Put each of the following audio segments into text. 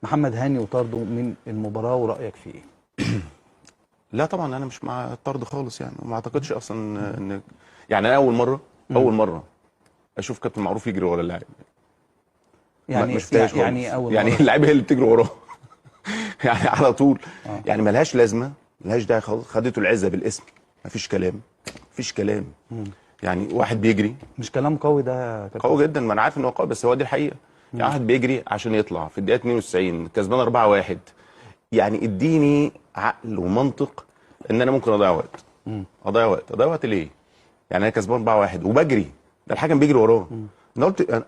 محمد هاني وطرده من المباراه ورايك فيه ايه؟ لا طبعا انا مش مع الطرد خالص، يعني ما اعتقدش اصلا ان يعني انا اول مره اشوف كابتن معروف يجري ورا اللاعب. ما يعني شفتهاش خالص. يعني اول يعني مره اللعيبه هي اللي بتجري وراه. يعني على طول. آه. يعني ملهاش لازمه، ملهاش داعي خالص. خدته العزه بالاسم، مفيش كلام، مفيش كلام. يعني واحد بيجري. مش كلام قوي ده يا كابتن؟ قوي جدا، ما انا عارف ان هو قوي، بس هو دي الحقيقه. يعني واحد بيجري عشان يطلع في الدقيقه 92 كسبان 4-1. يعني اديني عقل ومنطق ان انا ممكن اضيع وقت. اضيع وقت ليه؟ يعني انا كسبان 4-1 وبجري، ده الحكم بيجري وراه. انا قلت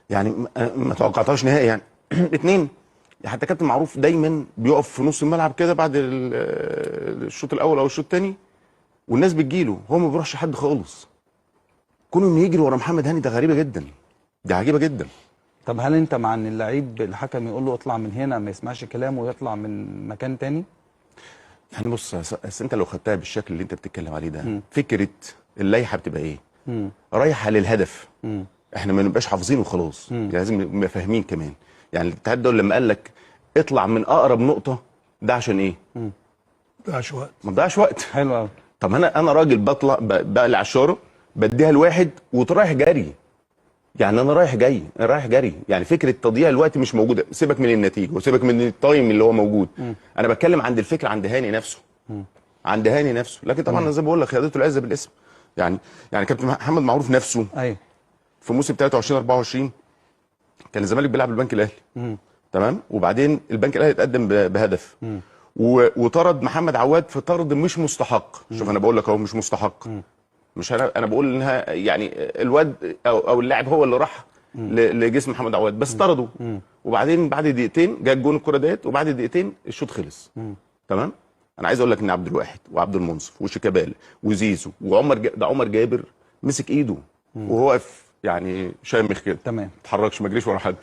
يعني ما توقعتهاش نهائي يعني. اتنين، حتى كابتن معروف دايما بيقف في نص الملعب كده بعد الشوط الاول او الشوط الثاني، والناس بتجيله، هو ما بيروحش حد خالص. كونه انه يجري ورا محمد هاني ده غريبه جدا، دي عجيبه جدا. طب هل انت مع ان اللعيب الحكم يقول له اطلع من هنا ما يسمعش كلامه ويطلع من مكان تاني؟ يعني بص، أصل انت لو خدتها بالشكل اللي انت بتتكلم عليه ده، فكره اللائحه بتبقى ايه؟ رايحه للهدف. احنا ما نبقاش حافظين وخلاص، يعني لازم نبقى فاهمين كمان. يعني الاتحاد ده لما قال لك اطلع من اقرب نقطه، ده عشان ايه؟ ما تضيعش وقت. ما تضيعش وقت. حلو قوي. طب انا راجل بطلع بقلع الشاره، بديها لواحد ورايح جري. يعني انا رايح جري، يعني فكره تضييع الوقت مش موجوده. سيبك من النتيجه وسيبك من التايم اللي هو موجود. انا بتكلم عند الفكره، عند هاني نفسه. عند هاني نفسه. لكن طبعا انا زي ما بقول لك خدته العزه بالاسم. يعني كابتن محمد معروف نفسه ايوه. في موسم 23-24 كان الزمالك بيلعب البنك الاهلي. تمام. وبعدين البنك الاهلي اتقدم بهدف. وطرد محمد عواد في طرد مش مستحق. شوف انا بقول لك اهو مش مستحق. مش انا بقول انها يعني الواد او اللاعب هو اللي راح لجسم محمد عواد، بس طرده. وبعدين بعد دقيقتين جه الجون الكره ديت، وبعد دقيقتين الشوط خلص. تمام. انا عايز اقول لك ان عبد الواحد وعبد المنصف وشيكابالا وزيزو وعمر ده عمر جابر مسك ايده وهو واقف يعني شامخ كده. تمام. ما اتحركش، ما جريش ورا حد.